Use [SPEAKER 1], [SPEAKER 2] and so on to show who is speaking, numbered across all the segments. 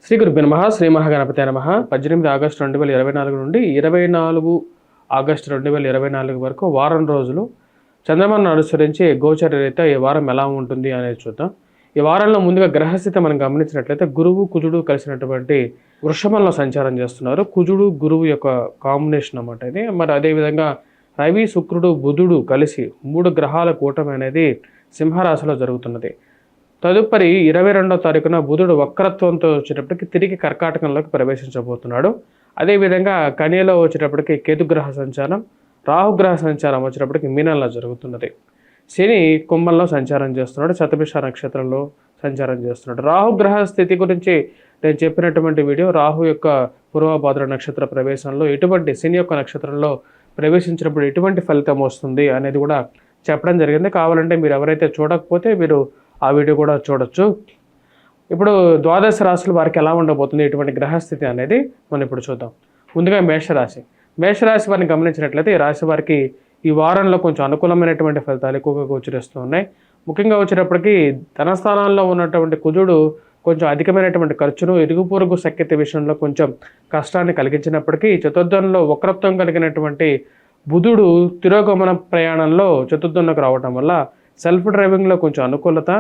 [SPEAKER 1] శ్రీ గురుభ్యో నమః. శ్రీ మహాగణపతే నమః. 18 ఆగస్టు 2024 నుండి 24 ఆగస్టు 2024 వరకు వారం రోజులు చంద్రమాను అనుసరించి గోచర రీత్యా ఈ వారం ఎలా ఉంటుంది అనేది చూద్దాం. ఈ వారంలో ముందుగా గ్రహస్థితి మనం గమనించినట్లయితే గురువు కుజుడు కలిసినటువంటి వృషభంలో సంచారం చేస్తున్నారు. కుజుడు గురువు యొక్క కాంబినేషన్ అన్నమాట ఇది. మరి అదేవిధంగా రవి శుక్రుడు బుధుడు కలిసి 3 గ్రహాల కూటమి అనేది సింహరాశిలో జరుగుతున్నది. తదుపరి 22వ తారీఖున బుధుడు వక్రత్వంతో వచ్చేటప్పటికి తిరిగి కర్కాటకంలోకి ప్రవేశించబోతున్నాడు. అదేవిధంగా కన్యలో వచ్చేటప్పటికి కేతుగ్రహ సంచారం, రాహుగ్రహ సంచారం వచ్చేటప్పటికి మీనంలో జరుగుతున్నది. శని కుంభంలో సంచారం చేస్తున్నాడు, శతభిష నక్షత్రంలో సంచారం చేస్తున్నాడు. రాహుగ్రహ స్థితి గురించి నేను చెప్పినటువంటి వీడియో, రాహు యొక్క పూర్వభాద్ర నక్షత్ర ప్రవేశంలో ఎటువంటి, శని యొక్క నక్షత్రంలో ప్రవేశించినప్పుడు ఎటువంటి ఫలితం వస్తుంది అనేది కూడా చెప్పడం జరిగింది. కావాలంటే మీరు ఎవరైతే చూడకపోతే మీరు ఆ వీడియో కూడా చూడొచ్చు. ఇప్పుడు ద్వాదశ రాశులు వారికి ఎలా ఉండబోతుంది, ఇటువంటి గ్రహస్థితి అనేది మనం ఇప్పుడు చూద్దాం. ముందుగా మేషరాశి. మేషరాశి వారిని గమనించినట్లయితే ఈ రాశి వారికి ఈ వారంలో కొంచెం అనుకూలమైనటువంటి ఫలితాలు ఎక్కువగా గోచరిస్తూ ఉన్నాయి. ముఖ్యంగా వచ్చేటప్పటికి ధనస్థానాల్లో ఉన్నటువంటి కుజుడు కొంచెం అధికమైనటువంటి ఖర్చును, ఇరుగు పొరుగు సఖ్యత విషయంలో కొంచెం కష్టాన్ని కలిగించినప్పటికీ, చతుర్థంలో వక్రత్వం కలిగినటువంటి బుధుడు తిరోగమన ప్రయాణంలో చతుర్థంలోకి రావడం వల్ల సెల్ఫ్ డ్రైవింగ్లో కొంచెం అనుకూలత,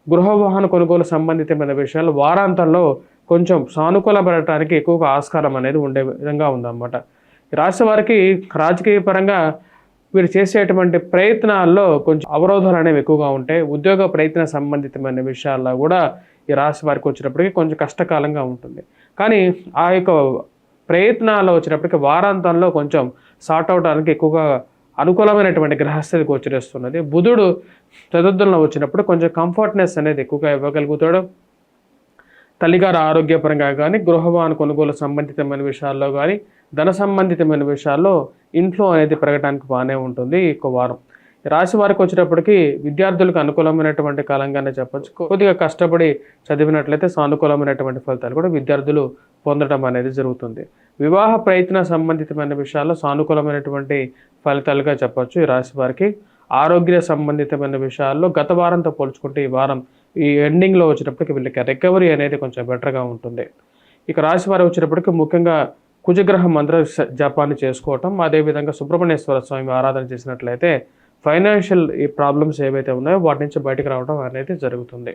[SPEAKER 1] గృహవాహన కొనుగోలు సంబంధితమైన విషయాలు వారాంతంలో కొంచెం సానుకూలపడటానికి ఎక్కువగా ఆస్కారం అనేది ఉండే విధంగా ఉందన్నమాట. ఈ రాశి వారికి రాజకీయ పరంగా వీరు చేసేటువంటి ప్రయత్నాల్లో కొంచెం అవరోధాలు అనేవి ఎక్కువగా ఉంటాయి. ఉద్యోగ ప్రయత్న సంబంధితమైన విషయాల్లో కూడా ఈ రాశి వారికి వచ్చినప్పటికీ కొంచెం కష్టకాలంగా ఉంటుంది. కానీ ఆ యొక్క ప్రయత్నాల్లో వచ్చినప్పటికీ వారాంతంలో కొంచెం సార్ట్ అవడానికి ఎక్కువగా అనుకూలమైనటువంటి గ్రహస్థితి గోచరిస్తున్నది. బుధుడు చతుర్థంలో వచ్చినప్పుడు కొంచెం కంఫర్ట్నెస్ అనేది ఎక్కువగా ఇవ్వగలుగుతాడు. తల్లిగారు ఆరోగ్యపరంగా కానీ, గృహవాహన కొనుగోలు సంబంధితమైన విషయాల్లో కానీ, ధన సంబంధితమైన విషయాల్లో ఇంట్లో అనేది పెరగడానికి బాగానే ఉంటుంది ఈ వారం. రాశి వారికి వచ్చేటప్పటికి విద్యార్థులకు అనుకూలమైనటువంటి కాలంగానే చెప్పచ్చు. కొద్దిగా కష్టపడి చదివినట్లయితే సానుకూలమైనటువంటి ఫలితాలు కూడా విద్యార్థులు పొందడం అనేది జరుగుతుంది. వివాహ ప్రయత్న సంబంధితమైన విషయాల్లో సానుకూలమైనటువంటి ఫలితాలుగా చెప్పచ్చు ఈ రాశి వారికి. ఆరోగ్య సంబంధితమైన విషయాల్లో గత వారంతో పోల్చుకుంటే ఈ వారం ఈ ఎండింగ్లో వచ్చేటప్పటికి వీళ్ళకి రికవరీ అనేది కొంచెం బెటర్గా ఉంటుంది. ఇక రాశి వారు వచ్చేటప్పటికి ముఖ్యంగా కుజగ్రహ మంత్ర జపాన్ని చేసుకోవటం, అదేవిధంగా సుబ్రహ్మణ్యేశ్వర స్వామి ఆరాధన చేసినట్లయితే ఫైనాన్షియల్ ఈ ప్రాబ్లమ్స్ ఏవైతే ఉన్నాయో వాటి నుంచి బయటకు రావడం అనేది జరుగుతుంది.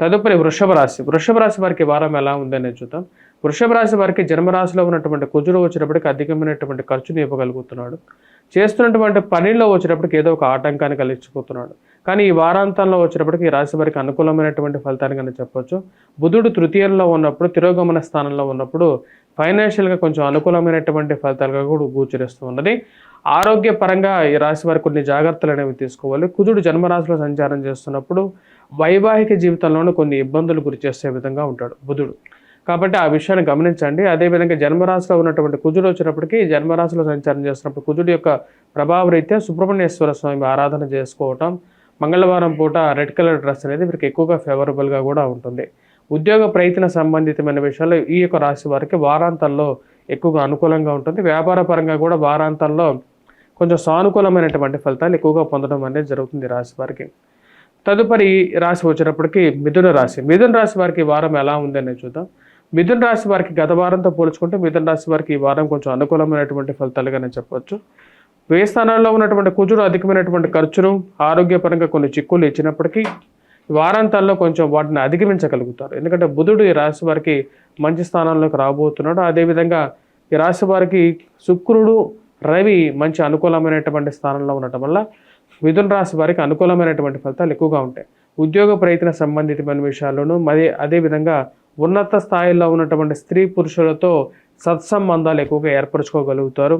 [SPEAKER 1] తదుపరి వృషభ రాశి. వృషభ రాశి వారికి వారం ఎలా ఉందనేది చూద్దాం. వృషభ రాశి వారికి జన్మరాశిలో ఉన్నటువంటి కుజుడు వచ్చేటప్పటికి అధికమైనటువంటి ఖర్చుని ఇవ్వగలుగుతున్నాడు. చేస్తున్నటువంటి పనిలో వచ్చేటప్పటికి ఏదో ఒక ఆటంకాన్ని కలిగించిపోతున్నాడు. కానీ ఈ వారాంతంలో వచ్చేటప్పటికి ఈ రాశి వారికి అనుకూలమైనటువంటి ఫలితాన్ని కనుక చెప్పొచ్చు. బుధుడు తృతీయంలో ఉన్నప్పుడు, తిరోగమన స్థానంలో ఉన్నప్పుడు ఫైనాన్షియల్గా కొంచెం అనుకూలమైనటువంటి ఫలితాలుగా కూడా గోచరిస్తూ ఉన్నది. ఆరోగ్యపరంగా ఈ రాశి వారికి కొన్ని జాగ్రత్తలు అనేవి తీసుకోవాలి. కుజుడు జన్మరాశిలో సంచారం చేస్తున్నప్పుడు వైవాహిక జీవితంలోనూ కొన్ని ఇబ్బందులు గురి చేసే విధంగా ఉంటాడు బుధుడు. కాబట్టి ఆ విషయాన్ని గమనించండి. అదేవిధంగా జన్మరాశిలో ఉన్నటువంటి కుజుడు వచ్చినప్పటికీ, జన్మరాశిలో సంచారం చేస్తున్నప్పుడు కుజుడు యొక్క ప్రభావ రీత్యా సుబ్రహ్మణ్యేశ్వర స్వామి ఆరాధన చేసుకోవటం, మంగళవారం పూట రెడ్ కలర్ డ్రెస్ అనేది వీరికి ఎక్కువగా ఫేవరబుల్గా కూడా ఉంటుంది. ఉద్యోగ ప్రయత్న సంబంధితమైన విషయాల్లో ఈ యొక్క రాశి వారికి వారాంతంలో ఎక్కువగా అనుకూలంగా ఉంటుంది. వ్యాపార పరంగా కూడా వారాంతంలో కొంచెం సానుకూలమైనటువంటి ఫలితాలు ఎక్కువగా పొందడం అనేది జరుగుతుంది రాశి వారికి. తదుపరి రాశి వచ్చేటప్పటికి మిథున రాశి. మిథున రాశి వారికి వారం ఎలా ఉందనేది చూద్దాం. మిథున రాశి వారికి గత వారంతో పోల్చుకుంటే మిథున రాశి వారికి ఈ వారం కొంచెం అనుకూలమైనటువంటి ఫలితాలుగానే చెప్పవచ్చు. వ్యయ స్థానాల్లో ఉన్నటువంటి కుజుడు అధికమైనటువంటి ఖర్చును, ఆరోగ్యపరంగా కొన్ని చిక్కులు ఇచ్చినప్పటికీ వారాంతాల్లో కొంచెం వాటిని అధిగమించగలుగుతారు. ఎందుకంటే బుధుడు ఈ రాశి వారికి మంచి స్థానంలోకి రాబోతున్నాడు. అదేవిధంగా ఈ రాశి వారికి శుక్రుడు, రవి మంచి అనుకూలమైనటువంటి స్థానంలో ఉండటం వల్ల మిథున రాశి వారికి అనుకూలమైనటువంటి ఫలితాలు ఎక్కువగా ఉంటాయి. ఉద్యోగ ప్రయత్న సంబంధితమైన విషయాల్లోనూ అదేవిధంగా ఉన్నత స్థాయిలో ఉన్నటువంటి స్త్రీ పురుషులతో సత్సంబంధాలు ఎక్కువగా ఏర్పరచుకోగలుగుతారు.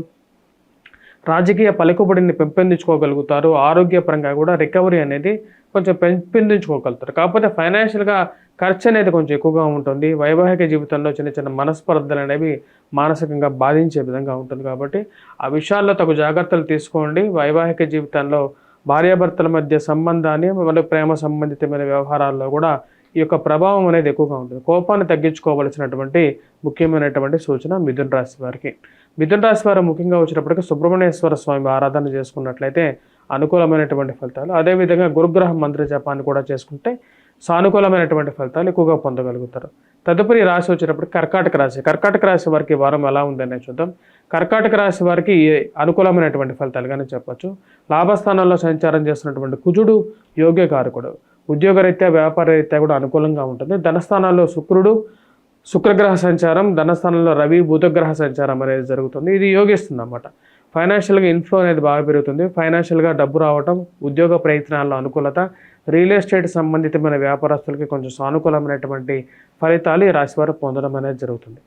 [SPEAKER 1] రాజకీయ పలుకుబడిని పెంపొందించుకోగలుగుతారు. ఆరోగ్యపరంగా కూడా రికవరీ అనేది కొంచెం పెంపొందించుకోగలుగుతారు. కాకపోతే ఫైనాన్షియల్గా ఖర్చు అనేది కొంచెం ఎక్కువగా ఉంటుంది. వైవాహిక జీవితంలో చిన్న చిన్న మనస్పర్ధలు అనేవి మానసికంగా బాధించే విధంగా ఉంటుంది. కాబట్టి ఆ విషయాల్లో తగు జాగ్రత్తలు తీసుకోండి. వైవాహిక జీవితంలో భార్యాభర్తల మధ్య సంబంధాన్ని, వాళ్ళ ప్రేమ సంబంధితమైన వ్యవహారాల్లో కూడా ఈ యొక్క ప్రభావం అనేది ఎక్కువగా ఉంటుంది. కోపాన్ని తగ్గించుకోవలసినటువంటి ముఖ్యమైనటువంటి సూచన మిథున రాశి వారికి. మిథున రాశి వారు ముఖ్యంగా వచ్చినప్పటికీ సుబ్రహ్మణ్యేశ్వర స్వామి ఆరాధన చేసుకున్నట్లయితే అనుకూలమైనటువంటి ఫలితాలు, అదేవిధంగా గురుగ్రహ మంత్ర జపాన్ని కూడా చేసుకుంటే సానుకూలమైనటువంటి ఫలితాలు ఎక్కువగా పొందగలుగుతారు. తదుపరి రాశి వచ్చేటప్పుడు కర్కాటక రాశి. కర్కాటక రాశి వారికి ఈ వారం ఎలా ఉందనే చూద్దాం. కర్కాటక రాశి వారికి అనుకూలమైనటువంటి ఫలితాలుగానే చెప్పొచ్చు. లాభస్థానంలో సంచారం చేస్తున్నటువంటి కుజుడు యోగ్యకారకుడు. ఉద్యోగరీత్యా వ్యాపారరీత్యా కూడా అనుకూలంగా ఉంటుంది. ధనస్థానాల్లో శుక్రగ్రహ సంచారం, ధనస్థానంలో రవి బుధగ్రహ సంచారం అనేది జరుగుతుంది. ఇది యోగిస్తుంది అన్నమాట. ఫైనాన్షియల్గా ఇన్ఫ్లో అనేది బాగా పెరుగుతుంది. ఫైనాన్షియల్గా డబ్బు రావటం, ఉద్యోగ ప్రయత్నాల్లో అనుకూలత, రియల్ ఎస్టేట్ సంబంధితమైన వ్యాపారస్తులకి కొంచెం సానుకూలమైనటువంటి ఫలితాలు ఈ రాశి వారు పొందడం అనేది జరుగుతుంది.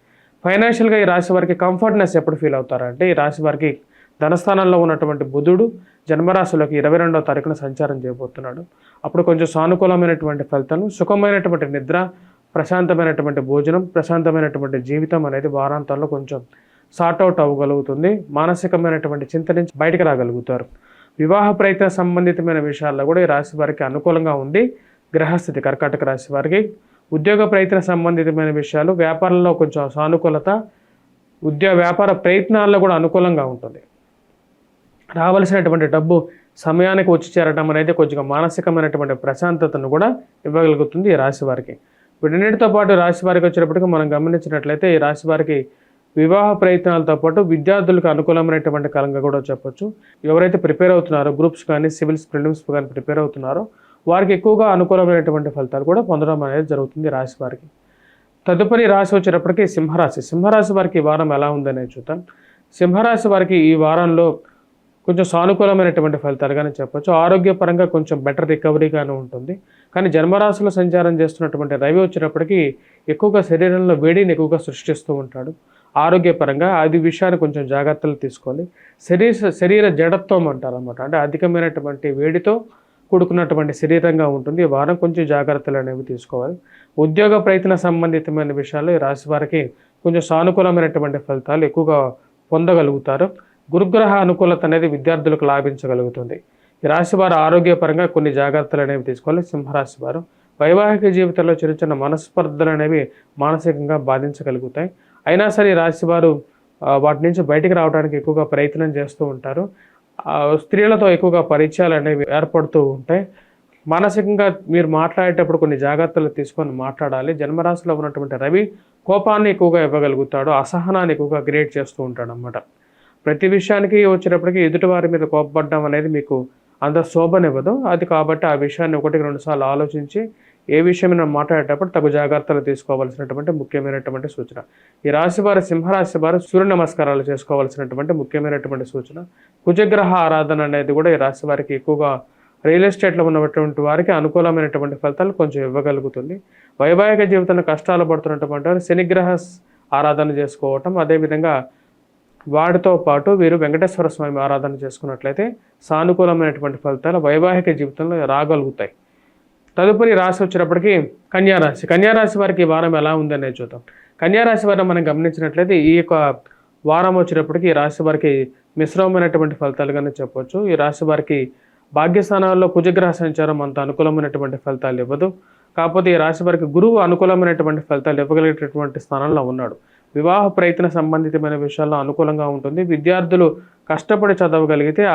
[SPEAKER 1] ఫైనాన్షియల్గా ఈ రాశి వారికి కంఫర్ట్నెస్ ఎప్పుడు ఫీల్ అవుతారంటే, ఈ రాశి వారికి ధనస్థానంలో ఉన్నటువంటి బుధుడు జన్మరాశిలోకి 22వ తారీఖున సంచారం చేయబోతున్నాడు. అప్పుడు కొంచెం సానుకూలమైనటువంటి ఫలితాలు, సుఖమైనటువంటి నిద్ర, ప్రశాంతమైనటువంటి భోజనం, ప్రశాంతమైనటువంటి జీవితం అనేది వారాంతంలో కొంచెం సార్ట్అవుట్ అవ్వగలుగుతుంది. మానసికమైనటువంటి చింత నుంచి బయటకు రాగలుగుతారు. వివాహ ప్రయత్న సంబంధితమైన విషయాల్లో కూడా ఈ రాశి వారికి అనుకూలంగా ఉంది గ్రహస్థితి. కర్కాటక రాశి వారికి ఉద్యోగ ప్రయత్న సంబంధితమైన విషయాలు, వ్యాపారంలో కొంచెం సానుకూలత, వ్యాపార ప్రయత్నాల్లో కూడా అనుకూలంగా ఉంటుంది. రావాల్సినటువంటి డబ్బు సమయానికి వచ్చి చేరడం అనేది కొంచెం మానసికమైనటువంటి ప్రశాంతతను కూడా ఇవ్వగలుగుతుంది ఈ రాశి వారికి. వీటన్నిటితో పాటు రాశి వారికి వచ్చేటప్పటికి మనం గమనించినట్లయితే ఈ రాశి వారికి వివాహ ప్రయత్నాలతో పాటు విద్యార్థులకు అనుకూలమైనటువంటి కాలంగా కూడా చెప్పొచ్చు. ఎవరైతే ప్రిపేర్ అవుతున్నారో, గ్రూప్స్ కానీ సివిల్స్ ప్రిలిమ్స్ కానీ ప్రిపేర్ అవుతున్నారో వారికి ఎక్కువగా అనుకూలమైనటువంటి ఫలితాలు కూడా పొందడం అనేది జరుగుతుంది రాశి వారికి. తదుపరి రాశి వచ్చేటప్పటికి సింహరాశి. సింహరాశి వారికి ఈ వారం ఎలా ఉందనేది చూద్దాం. సింహరాశి వారికి ఈ వారంలో కొంచెం సానుకూలమైనటువంటి ఫలితాలుగానే చెప్పొచ్చు. ఆరోగ్యపరంగా కొంచెం బెటర్ రికవరీగానే ఉంటుంది. కానీ జన్మరాశిలో సంచారం చేస్తున్నటువంటి రవి వచ్చేటప్పటికి ఎక్కువగా శరీరంలో వేడిని ఎక్కువగా సృష్టిస్తూ ఉంటాడు. ఆరోగ్యపరంగా అది విషయాన్ని కొంచెం జాగ్రత్తలు తీసుకోవాలి. శరీర జడత్వం అంటారు అన్నమాట. అంటే అధికమైనటువంటి వేడితో కూడుకున్నటువంటి శరీరంగా ఉంటుంది. ఈ వారం కొంచెం జాగ్రత్తలు అనేవి తీసుకోవాలి. ఉద్యోగ ప్రయత్న సంబంధితమైన విషయాల్లో ఈ రాశి వారికి కొంచెం సానుకూలమైనటువంటి ఫలితాలు ఎక్కువగా పొందగలుగుతారు. గురుగ్రహ అనుకూలత అనేది విద్యార్థులకు లాభించగలుగుతుంది. ఈ రాశి వారు ఆరోగ్యపరంగా కొన్ని జాగ్రత్తలు అనేవి తీసుకోవాలి. సింహరాశి వారు వైవాహిక జీవితంలో చిన్న చిన్న మనస్పర్ధలు అనేవి మానసికంగా బాధించగలుగుతాయి. అయినా సరే ఈ రాశి వారు వాటి నుంచి బయటికి రావడానికి ఎక్కువగా ప్రయత్నం చేస్తూ ఉంటారు. స్త్రీలతో ఎక్కువగా పరిచయాలు అనేవి ఏర్పడుతూ ఉంటాయి. మానసికంగా మీరు మాట్లాడేటప్పుడు కొన్ని జాగ్రత్తలు తీసుకొని మాట్లాడాలి. జన్మరాశిలో ఉన్నటువంటి రవి కోపాన్ని ఎక్కువగా ఇవ్వగలుగుతాడు. అసహనాన్ని ఎక్కువగా క్రియేట్ చేస్తూ ఉంటాడు అన్నమాట. ప్రతి విషయానికి వచ్చేటప్పటికి ఎదుటివారి మీద కోపపడడం అనేది మీకు అంత శోభనివ్వదు. అది కాబట్టి ఆ విషయాన్ని 1-2 సార్లు ఆలోచించి ఏ విషయమైనా మాట్లాడేటప్పుడు తగు జాగ్రత్తలు తీసుకోవాల్సినటువంటి ముఖ్యమైనటువంటి సూచన. ఈ రాశి వారి సింహరాశి వారు సూర్య నమస్కారాలు చేసుకోవాల్సినటువంటి ముఖ్యమైనటువంటి సూచన. కుజగ్రహ ఆరాధన అనేది కూడా ఈ రాశి వారికి ఎక్కువగా రియల్ ఎస్టేట్లో ఉన్నటువంటి వారికి అనుకూలమైనటువంటి ఫలితాలు కొంచెం ఇవ్వగలుగుతుంది. వైవాహిక జీవితంలో కష్టాలు పడుతున్నటువంటి వారు శనిగ్రహ ఆరాధన చేసుకోవటం, అదేవిధంగా వాటితో పాటు వీరు వెంకటేశ్వర స్వామి ఆరాధన చేసుకున్నట్లయితే సానుకూలమైనటువంటి ఫలితాలు వైవాహిక జీవితంలో రాగలుగుతాయి. తదుపరి రాశి వచ్చేటప్పటికి కన్యారాశి. కన్యారాశి వారికి ఈ వారం ఎలా ఉందనేది చూద్దాం. కన్యారాశి వారిని మనం గమనించినట్లయితే ఈ యొక్క వారం వచ్చేటప్పటికి ఈ రాశి వారికి మిశ్రమమైనటువంటి ఫలితాలుగానే చెప్పవచ్చు. ఈ రాశి వారికి భాగ్యస్థానాల్లో కుజగ్రహ సంచారం అంత అనుకూలమైనటువంటి ఫలితాలు ఇవ్వదు. కాకపోతే ఈ రాశి వారికి గురువు అనుకూలమైనటువంటి ఫలితాలు ఇవ్వగలిగేటటువంటి స్థానంలో ఉన్నాడు. వివాహ ప్రయత్న సంబంధితమైన విషయాల్లో అనుకూలంగా ఉంటుంది. విద్యార్థులు కష్టపడి చదవగలిగితే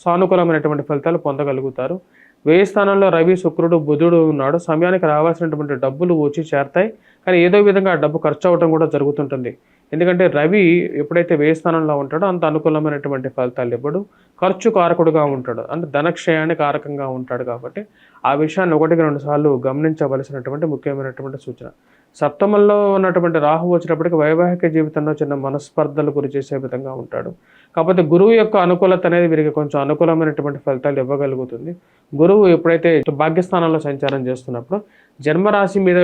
[SPEAKER 1] సానుకూలమైనటువంటి ఫలితాలు పొందగలుగుతారు. వ్యయ స్థానంలో రవి శుక్రుడు బుధుడు ఉన్నాడు. సమయానికి రావాల్సినటువంటి డబ్బులు వచ్చి చేరతాయి. కానీ ఏదో విధంగా ఆ డబ్బు ఖర్చు అవ్వడం కూడా జరుగుతుంటుంది. ఎందుకంటే రవి ఎప్పుడైతే వ్యయ స్థానంలో ఉంటాడో అంత అనుకూలమైనటువంటి ఫలితాలు ఇవ్వడు. ఖర్చు కారకుడుగా ఉంటాడు, అంటే ధనక్షయానికి కారకంగా ఉంటాడు. కాబట్టి ఆ విషయాన్ని 1-2 సార్లు గమనించవలసినటువంటి ముఖ్యమైనటువంటి సూచన. సప్తమంలో ఉన్నటువంటి రాహు వచ్చినప్పటికీ వైవాహిక జీవితంలో చిన్న మనస్పర్ధలు గురి చేసే విధంగా ఉంటాడు. కాకపోతే గురువు యొక్క అనుకూలత అనేది వీరికి కొంచెం అనుకూలమైనటువంటి ఫలితాలు ఇవ్వగలుగుతుంది. గురువు ఎప్పుడైతే భాగ్యస్థానంలో సంచారం చేస్తున్నప్పుడు జన్మరాశి మీద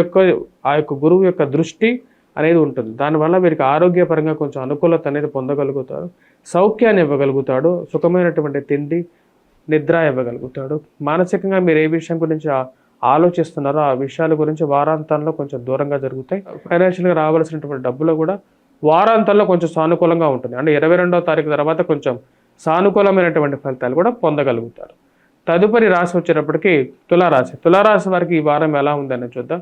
[SPEAKER 1] ఆ యొక్క గురువు యొక్క దృష్టి అనేది ఉంటుంది. దానివల్ల వీరికి ఆరోగ్యపరంగా కొంచెం అనుకూలత అనేది పొందగలుగుతారు. సౌఖ్యాన్ని ఇవ్వగలుగుతాడు. సుఖమైనటువంటి తిండి నిద్ర ఇవ్వగలుగుతాడు. మానసికంగా మీరు ఏ విషయం గురించి ఆలోచిస్తున్నారో ఆ విషయాల గురించి వారాంతంలో కొంచెం దూరంగా జరుగుతాయి. ఫైనాన్షియల్గా రావాల్సినటువంటి డబ్బులు కూడా వారాంతంలో కొంచెం సానుకూలంగా ఉంటుంది. అంటే 22వ తారీఖు తర్వాత కొంచెం సానుకూలమైనటువంటి ఫలితాలు కూడా పొందగలుగుతారు. తదుపరి రాశి వచ్చేటప్పటికి తులారాశి. తులారాశి వారికి ఈ వారం ఎలా ఉందని చూద్దాం.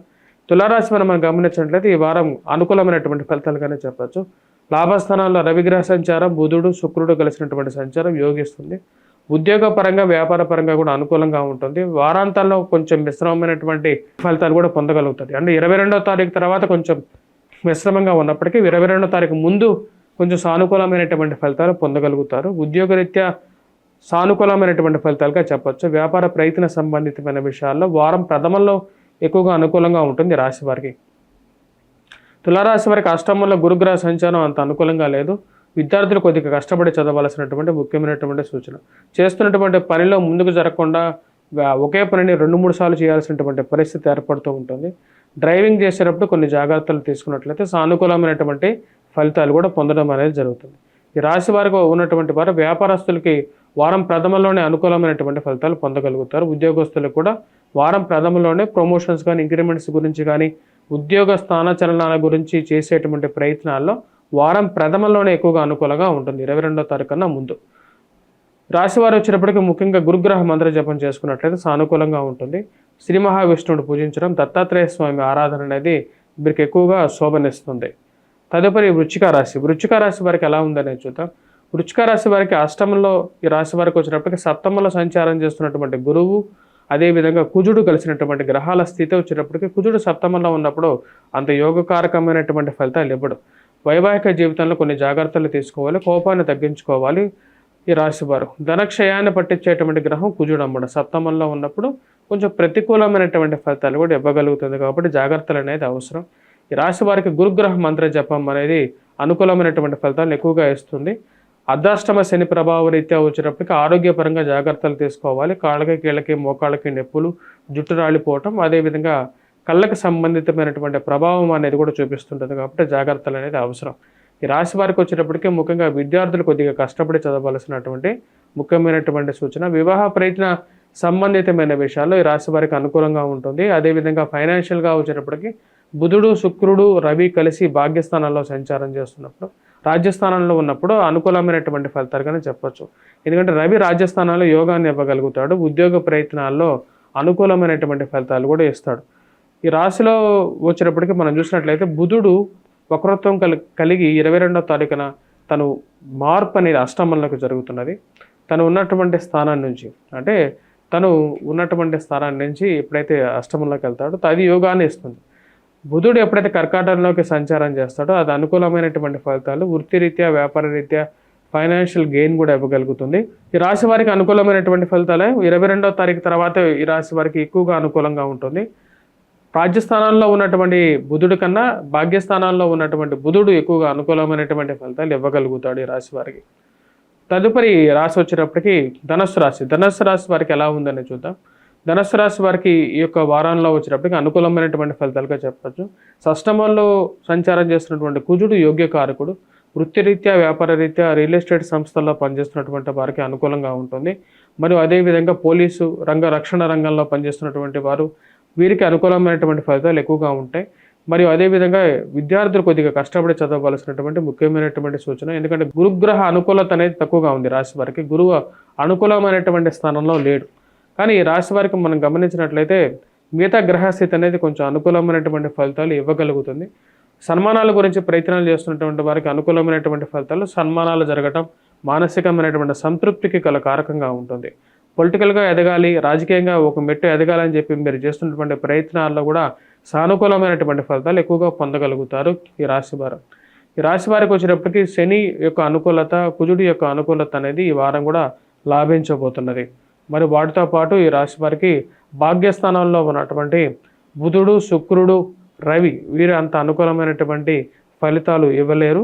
[SPEAKER 1] తులారాశి మనం గమనించినట్లయితే ఈ వారం అనుకూలమైనటువంటి ఫలితాలుగానే చెప్పచ్చు. లాభస్థానాల్లో రవిగ్రహ సంచారం, బుధుడు శుక్రుడు కలిసినటువంటి సంచారం యోగిస్తుంది. ఉద్యోగపరంగా వ్యాపార పరంగా కూడా అనుకూలంగా ఉంటుంది. వారాంతాల్లో కొంచెం మిశ్రమమైనటువంటి ఫలితాలు కూడా పొందగలుగుతుంది. అంటే 22వ తారీఖు తర్వాత కొంచెం మిశ్రమంగా ఉన్నప్పటికీ 22వ తారీఖు ముందు కొంచెం సానుకూలమైనటువంటి ఫలితాలు పొందగలుగుతారు. ఉద్యోగరీత్యా సానుకూలమైనటువంటి ఫలితాలుగా చెప్పొచ్చు. వ్యాపార ప్రయత్న సంబంధితమైన విషయాల్లో వారం ప్రథమంలో ఎక్కువగా అనుకూలంగా ఉంటుంది రాశి వారికి. తులారాశి వారికి అష్టమంలో గురుగ్రహ సంచారం అంత అనుకూలంగా లేదు. విద్యార్థులు కొద్దిగా కష్టపడి చదవాల్సినటువంటి ముఖ్యమైనటువంటి సూచన. చేస్తున్నటువంటి పనిలో ముందుకు జరగకుండా ఒకే పనిని 2-3 సార్లు చేయాల్సినటువంటి పరిస్థితి ఏర్పడుతూ ఉంటుంది. డ్రైవింగ్ చేసేటప్పుడు కొన్ని జాగ్రత్తలు తీసుకున్నట్లయితే సానుకూలమైనటువంటి ఫలితాలు కూడా పొందడం అనేది జరుగుతుంది. ఈ రాశి వారికి ఉన్నటువంటి వారు వ్యాపారస్తులకి వారం ప్రథమంలోనే అనుకూలమైనటువంటి ఫలితాలు పొందగలుగుతారు. ఉద్యోగస్తులకు కూడా వారం ప్రథమంలోనే ప్రమోషన్స్ కానీ, ఇంక్రిమెంట్స్ గురించి కానీ, ఉద్యోగ స్థానచలనాల గురించి చేసేటువంటి ప్రయత్నాల్లో వారం ప్రథమంలోనే ఎక్కువగా అనుకూలంగా ఉంటుంది 22వ తారీఖు కన్నా ముందు. రాశివారు వచ్చినప్పటికీ ముఖ్యంగా గురుగ్రహ మంత్ర జపం చేసుకున్నట్లయితే సానుకూలంగా ఉంటుంది. శ్రీ మహావిష్ణువుని పూజించడం, దత్తాత్రేయ స్వామి ఆరాధన అనేది వీరికి ఎక్కువగా శోభనిస్తుంది. తదుపరి వృశ్చిక రాశి. వృశ్చిక రాశి వారికి ఎలా ఉందనేది చూద్దాం. వృశ్చిక రాశి వారికి అష్టమంలో ఈ రాశి వారికి వచ్చినప్పటికీ సప్తమంలో సంచారం చేస్తున్నటువంటి గురువు, అదేవిధంగా కుజుడు కలిసినటువంటి గ్రహాల స్థితి వచ్చినప్పటికీ కుజుడు సప్తమంలో ఉన్నప్పుడు అంత యోగకారకమైనటువంటి ఫలితాలు ఇవ్వడు. వైవాహిక జీవితంలో కొన్ని జాగ్రత్తలు తీసుకోవాలి, కోపాన్ని తగ్గించుకోవాలి. ఈ రాశివారు ధనక్షయాన్ని పట్టించేటువంటి గ్రహం కుజుడు అమ్మడు సప్తమంలో ఉన్నప్పుడు కొంచెం ప్రతికూలమైనటువంటి ఫలితాలు కూడా ఇవ్వగలుగుతుంది. కాబట్టి జాగ్రత్తలు అనేది అవసరం. ఈ రాశి వారికి గురుగ్రహ మంత్ర జపం అనేది అనుకూలమైనటువంటి ఫలితాలను ఎక్కువగా ఇస్తుంది. అర్ధాష్టమ శని ప్రభావ రీత్యా వచ్చినప్పటికీ ఆరోగ్యపరంగా జాగ్రత్తలు తీసుకోవాలి. కాళ్ళకి, కీళ్ళకి, మోకాళ్ళకి నొప్పులు, జుట్టు రాలిపోవటం, అదేవిధంగా కళ్ళకి సంబంధితమైనటువంటి ప్రభావం అనేది కూడా చూపిస్తుంటుంది. కాబట్టి జాగ్రత్తలు అనేది అవసరం. ఈ రాశి వారికి వచ్చేటప్పటికీ ముఖ్యంగా విద్యార్థులు కొద్దిగా కష్టపడి చదవాల్సినటువంటి ముఖ్యమైనటువంటి సూచన. వివాహ ప్రయత్న సంబంధితమైన విషయాల్లో ఈ రాశి వారికి అనుకూలంగా ఉంటుంది. అదేవిధంగా ఫైనాన్షియల్గా వచ్చేటప్పటికి బుధుడు, శుక్రుడు, రవి కలిసి భాగ్యస్థానంలో సంచారం చేస్తున్నప్పుడు, రాజ్యస్థానంలో ఉన్నప్పుడు అనుకూలమైనటువంటి ఫలితాలుగానే చెప్పొచ్చు. ఎందుకంటే రవి రాజ్యస్థానంలో యోగాన్ని ఇవ్వగలుగుతాడు. ఉద్యోగ ప్రయత్నాల్లో అనుకూలమైనటువంటి ఫలితాలు కూడా ఇస్తాడు. ఈ రాశిలో వచ్చేటప్పటికి మనం చూసినట్లయితే బుధుడు వక్రత్వం కలిగి 22వ తారీఖున తను మార్పు అనేది అష్టమంలోకి జరుగుతున్నది. తను ఉన్నటువంటి స్థానం నుంచి ఎప్పుడైతే అష్టమంలోకి వెళ్తాడో అది యోగాన్ని ఇస్తుంది. బుధుడు ఎప్పుడైతే కర్కాటకంలోకి సంచారం చేస్తాడో అది అనుకూలమైనటువంటి ఫలితాలు వృత్తిరీత్యా, వ్యాపార రీత్యా, ఫైనాన్షియల్ గెయిన్ కూడా ఇవ్వగలుగుతుంది. ఈ రాశి వారికి అనుకూలమైనటువంటి ఫలితాలే 22వ తారీఖు తర్వాత ఈ రాశి వారికి ఎక్కువగా అనుకూలంగా ఉంటుంది. రాజ్యస్థానాల్లో ఉన్నటువంటి బుధుడు కన్నా భాగ్యస్థానాల్లో ఉన్నటువంటి బుధుడు ఎక్కువగా అనుకూలమైనటువంటి ఫలితాలు ఇవ్వగలుగుతాడు ఈ రాశి వారికి. తదుపరి రాశి వచ్చేటప్పటికి ధనస్సు రాశి. ధనస్సు రాశి వారికి ఎలా ఉందని చూద్దాం. ధనస్సు రాశి వారికి ఈ యొక్క వారంలో వచ్చేటప్పటికి అనుకూలమైనటువంటి ఫలితాలుగా చెప్పచ్చు. షష్టమంలో సంచారం చేస్తున్నటువంటి కుజుడు యోగ్యకారకుడు. వృత్తిరీత్యా, వ్యాపార రీత్యా, రియల్ ఎస్టేట్ సంస్థల్లో పనిచేస్తున్నటువంటి వారికి అనుకూలంగా ఉంటుంది. మరియు అదేవిధంగా పోలీసు రక్షణ రంగంలో పనిచేస్తున్నటువంటి వారు వీరికి అనుకూలమైనటువంటి ఫలితాలు ఎక్కువగా ఉంటాయి. మరియు అదేవిధంగా విద్యార్థులు కొద్దిగా కష్టపడి చదవవలసినటువంటి ముఖ్యమైనటువంటి సూచన. ఎందుకంటే గురుగ్రహ అనుకూలత అనేది తక్కువగా ఉంది రాశి వారికి. గురువు అనుకూలమైనటువంటి స్థానంలో లేడు. కానీ ఈ రాశి వారికి మనం గమనించినట్లయితే మిగతా గ్రహస్థితి అనేది కొంచెం అనుకూలమైనటువంటి ఫలితాలు ఇవ్వగలుగుతుంది. సన్మానాల గురించి ప్రయత్నాలు చేస్తున్నటువంటి వారికి అనుకూలమైనటువంటి ఫలితాలు, సన్మానాలు జరగటం మానసికమైనటువంటి సంతృప్తికి గల కారకంగా ఉంటుంది. పొలిటికల్గా ఎదగాలి, రాజకీయంగా ఒక మెట్టు ఎదగాలని చెప్పి మీరు చేస్తున్నటువంటి ప్రయత్నాల్లో కూడా సానుకూలమైనటువంటి ఫలితాలు ఎక్కువగా పొందగలుగుతారు ఈ రాశి వారు. ఈ రాశి వారికి వచ్చేటప్పటికి శని యొక్క అనుకూలత, కుజుడి యొక్క అనుకూలత అనేది ఈ వారం కూడా లాభించబోతున్నది. మరి వాటితో పాటు ఈ రాశి వారికి భాగ్యస్థానంలో ఉన్నటువంటి బుధుడు, శుక్రుడు, రవి వీరు అంత అనుకూలమైనటువంటి ఫలితాలు ఇవ్వలేరు.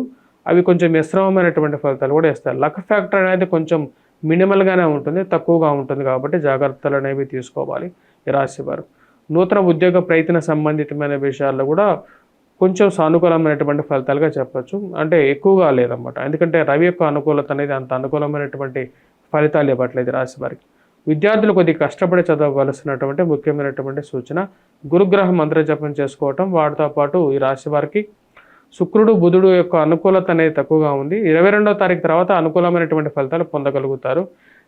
[SPEAKER 1] అవి కొంచెం మిశ్రమమైనటువంటి ఫలితాలు కూడా ఇస్తారు. లక్ ఫ్యాక్టర్ అనేది కొంచెం మినిమల్గానే ఉంటుంది, తక్కువగా ఉంటుంది. కాబట్టి జాగ్రత్తలు అనేవి తీసుకోవాలి ఈ రాశి వారు. నూతన ఉద్యోగ ప్రయత్న సంబంధితమైన విషయాల్లో కూడా కొంచెం సానుకూలమైనటువంటి ఫలితాలుగా చెప్పచ్చు. అంటే ఎక్కువగా లేదన్నమాట. ఎందుకంటే రవి యొక్క అనుకూలత అనేది అంత అనుకూలమైనటువంటి ఫలితాలు ఇవ్వట్లేదు రాశి వారికి. విద్యార్థులు కొద్దిగా కష్టపడి చదవవలసినటువంటి ముఖ్యమైనటువంటి సూచన. గురుగ్రహ మంత్ర జపం చేసుకోవటం, వాటితో పాటు ఈ రాశి వారికి శుక్రుడు, బుధుడు యొక్క అనుకూలత అనేది తక్కువగా ఉంది. 22వ తారీఖు తర్వాత అనుకూలమైనటువంటి ఫలితాలు పొందగలుగుతారు.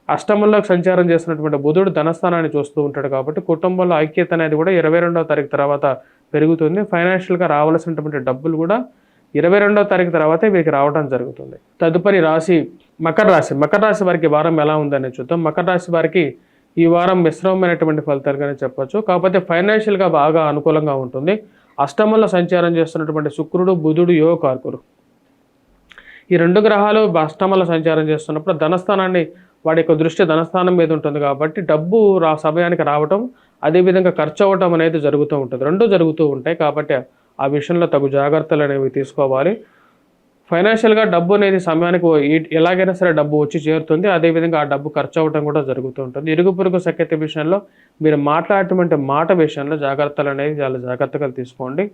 [SPEAKER 1] అష్టమంలోకి సంచారం చేసినటువంటి బుధుడు ధనస్థానాన్ని చూస్తూ ఉంటాడు. కాబట్టి కుటుంబంలో ఐక్యత అనేది కూడా 22వ తారీఖు తర్వాత పెరుగుతుంది. ఫైనాన్షియల్గా రావాల్సినటువంటి డబ్బులు కూడా 22వ తారీఖు తర్వాతే వీరికి రావడం జరుగుతుంది. తదుపరి రాశి మకర రాశి వారికి ఈ వారం ఎలా ఉందని చూద్దాం. మకర రాశి వారికి ఈ వారం మిశ్రమమైనటువంటి ఫలితాలుగానే చెప్పొచ్చు. కాకపోతే ఫైనాన్షియల్గా బాగా అనుకూలంగా ఉంటుంది. అష్టమంలో సంచారం చేస్తున్నటువంటి శుక్రుడు, బుధుడు యోగకారకులు. ఈ 2 గ్రహాలు అష్టమంలో సంచారం చేస్తున్నప్పుడు ధనస్థానాన్ని, వాడి యొక్క దృష్టి ధనస్థానం మీద ఉంటుంది కాబట్టి డబ్బు సమయానికి రావటం, అదేవిధంగా ఖర్చు అవ్వటం అనేది జరుగుతూ ఉంటుంది. 2 జరుగుతూ ఉంటాయి. కాబట్టి ఆ విషయంలో తగు జాగ్రత్తలు అనేవి తీసుకోవాలి. ఫైనాన్షియల్గా డబ్బు అనేది సమయానికి ఎలాగైనా సరే డబ్బు వచ్చి చేరుతుంది. అదేవిధంగా ఆ డబ్బు ఖర్చు అవ్వడం కూడా జరుగుతూ ఉంటుంది. ఇరుగు పొరుగు సఖ్యత విషయంలో మీరు మాట్లాడేటువంటి మాట విషయంలో జాగ్రత్తలు అనేవి చాలా జాగ్రత్తగా తీసుకోండి.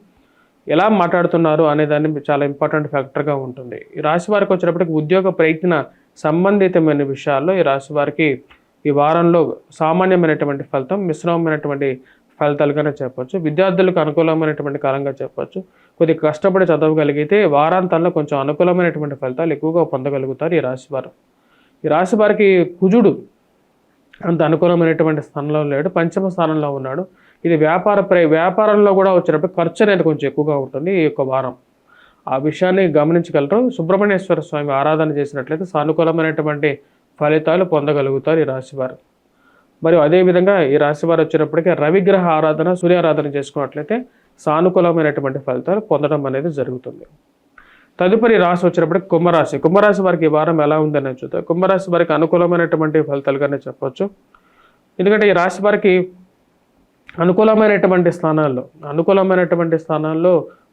[SPEAKER 1] ఎలా మాట్లాడుతున్నారు అనే దాన్ని చాలా ఇంపార్టెంట్ ఫ్యాక్టర్గా ఉంటుంది. ఈ రాశి వారికి వచ్చేటప్పటికి ఉద్యోగ ప్రయత్న సంబంధితమైన విషయాల్లో ఈ రాశి వారికి ఈ వారంలో సామాన్యమైనటువంటి ఫలితం, మిశ్రమమైనటువంటి ఫలితాలుగానే చెప్పొచ్చు. విద్యార్థులకు అనుకూలమైనటువంటి కాలంగా చెప్పొచ్చు. కొద్దిగా కష్టపడి చదవగలిగితే వారాంతాల్లో కొంచెం అనుకూలమైనటువంటి ఫలితాలు ఎక్కువగా పొందగలుగుతారు ఈ రాశివారు. ఈ రాశి వారికి కుజుడు అంత అనుకూలమైనటువంటి స్థానంలో లేడు, పంచమ స్థానంలో ఉన్నాడు. ఇది వ్యాపారంలో కూడా వచ్చేటప్పుడు ఖర్చు అనేది కొంచెం ఎక్కువగా ఉంటుంది ఈ యొక్క వారం. ఆ విషయాన్ని గమనించగలరు. సుబ్రహ్మణ్యేశ్వర స్వామి ఆరాధన చేసినట్లయితే సానుకూలమైనటువంటి ఫలితాలు పొందగలుగుతారు ఈ రాశివారు. మరియు అదేవిధంగా ఈ రాశివారు వచ్చేటప్పటికీ రవిగ్రహ ఆరాధన, సూర్యారాధన చేసుకున్నట్లయితే సానుకూలమైనటువంటి ఫలితాలు పొందడం అనేది జరుగుతుంది. తదుపరి రాశి వచ్చినప్పటికీ కుంభరాశి. కుంభరాశి వారికి ఈ వారం ఎలా ఉందని చూద్దాం. కుంభరాశి వారికి అనుకూలమైనటువంటి ఫలితాలుగానే చెప్పొచ్చు. ఎందుకంటే ఈ రాశి వారికి అనుకూలమైనటువంటి స్థానాల్లో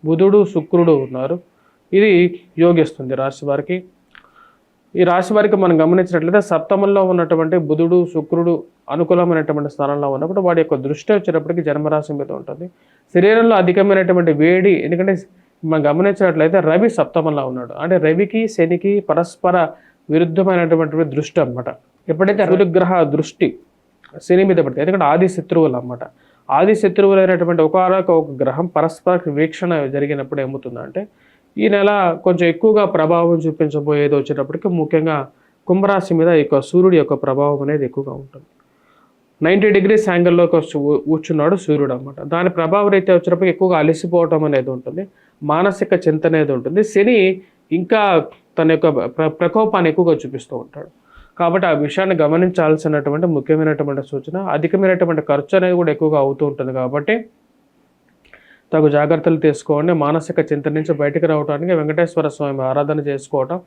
[SPEAKER 1] బుధుడు, శుక్రుడు ఉన్నారు. ఇది యోగిస్తుంది రాశి వారికి. ఈ రాశి వారికి మనం గమనించినట్లయితే సప్తమంలో ఉన్నటువంటి బుధుడు, శుక్రుడు అనుకూలమైనటువంటి స్థానంలో ఉన్నప్పుడు వాడి యొక్క దృష్టి వచ్చేటప్పటికి జన్మరాశి మీద ఉంటుంది. శరీరంలో అధికమైనటువంటి వేడి, ఎందుకంటే మనం గమనించినట్లయితే రవి సప్తమంలో ఉన్నాడు. అంటే రవికి శనికి పరస్పర విరుద్ధమైనటువంటి దృష్టి అన్నమాట. ఎప్పుడైతే సూర్యగ్రహ దృష్టి శని మీద పడుతుంది, ఎందుకంటే ఆది శత్రువులు అన్నమాట. ఆది శత్రువులైనటువంటి ఒక గ్రహం పరస్పర వీక్షణ జరిగినప్పుడు ఏమవుతుందంటే ఈ నెల కొంచెం ఎక్కువగా ప్రభావం చూపించబోయేది వచ్చేటప్పటికి ముఖ్యంగా కుంభరాశి మీద ఈ సూర్యుడి యొక్క ప్రభావం అనేది ఎక్కువగా ఉంటుంది. 90 degrees యాంగిల్లో కూర్చున్నాడు సూర్యుడు అన్నమాట. దాని ప్రభావం రీత్యా వచ్చేటప్పటికి ఎక్కువగా అలసిపోవటం అనేది ఉంటుంది, మానసిక చింత అనేది ఉంటుంది. శని ఇంకా తన యొక్క ప్రకోపాన్ని ఎక్కువగా చూపిస్తూ ఉంటాడు. కాబట్టి ఆ విషయాన్ని గమనించాల్సినటువంటి ముఖ్యమైనటువంటి సూచన. అధికమైనటువంటి ఖర్చు అనేది కూడా ఎక్కువగా అవుతూ ఉంటుంది కాబట్టి తగు జాగ్రత్తలు తీసుకోండి. మానసిక చింత నుంచి బయటకు రావడానికి వెంకటేశ్వర స్వామి ఆరాధన చేసుకోవటం,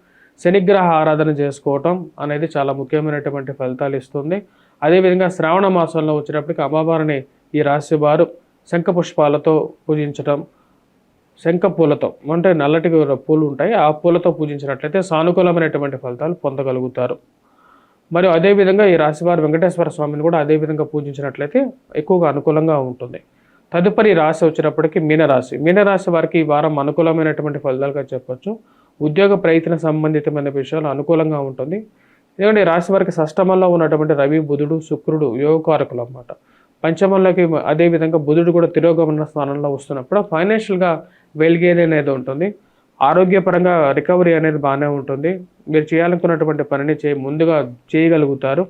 [SPEAKER 1] శనిగ్రహ ఆరాధన చేసుకోవటం అనేది చాలా ముఖ్యమైనటువంటి ఫలితాలు ఇస్తుంది. అదేవిధంగా శ్రావణ మాసంలో వచ్చినప్పటికీ అమ్మవారిని ఈ రాశి వారు శంఖ పుష్పాలతో పూజించటం, శంఖ పూలతో అంటే నల్లటి పూలు ఉంటాయి, ఆ పూలతో పూజించినట్లయితే సానుకూలమైనటువంటి ఫలితాలు పొందగలుగుతారు. మరియు అదేవిధంగా ఈ రాశివారు వెంకటేశ్వర స్వామిని కూడా అదేవిధంగా పూజించినట్లయితే ఎక్కువగా అనుకూలంగా ఉంటుంది. తదుపరి రాశి వచ్చినప్పటికీ మీనరాశి. మీనరాశి వారికి ఈ వారం అనుకూలమైనటువంటి ఫలితాలుగా చెప్పొచ్చు. ఉద్యోగ ప్రయత్న సంబంధితమైన విషయాలు అనుకూలంగా ఉంటుంది. ఎందుకంటే ఈ రాశి వారికి షష్టమంలో ఉన్నటువంటి రవి, బుధుడు, శుక్రుడు యోగకారకులు అన్నమాట. పంచమంలోకి అదేవిధంగా బుధుడు కూడా తిరోగమన స్థానంలో వస్తున్నప్పుడు ఫైనాన్షియల్గా వెల్గేన్ అనేది ఉంటుంది. ఆరోగ్యపరంగా రికవరీ అనేది బాగానే ఉంటుంది. మీరు చేయాలనుకున్నటువంటి పనిని ముందుగా చేయగలుగుతారు.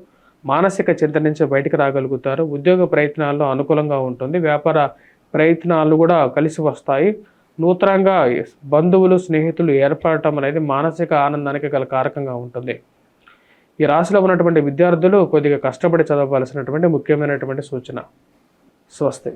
[SPEAKER 1] మానసిక చింత నుంచి బయటకు రాగలుగుతారు. ఉద్యోగ ప్రయత్నాల్లో అనుకూలంగా ఉంటుంది. వ్యాపార ప్రయత్నాలు కూడా కలిసి వస్తాయి. నూతనంగా బంధువులు, స్నేహితులు ఏర్పడటం అనేది మానసిక ఆనందానికి గల కారకంగా ఉంటుంది. ఈ రాశిలో ఉన్నటువంటి విద్యార్థులు కొద్దిగా కష్టపడి చదవాల్సినటువంటి ముఖ్యమైనటువంటి సూచన. స్వస్తి.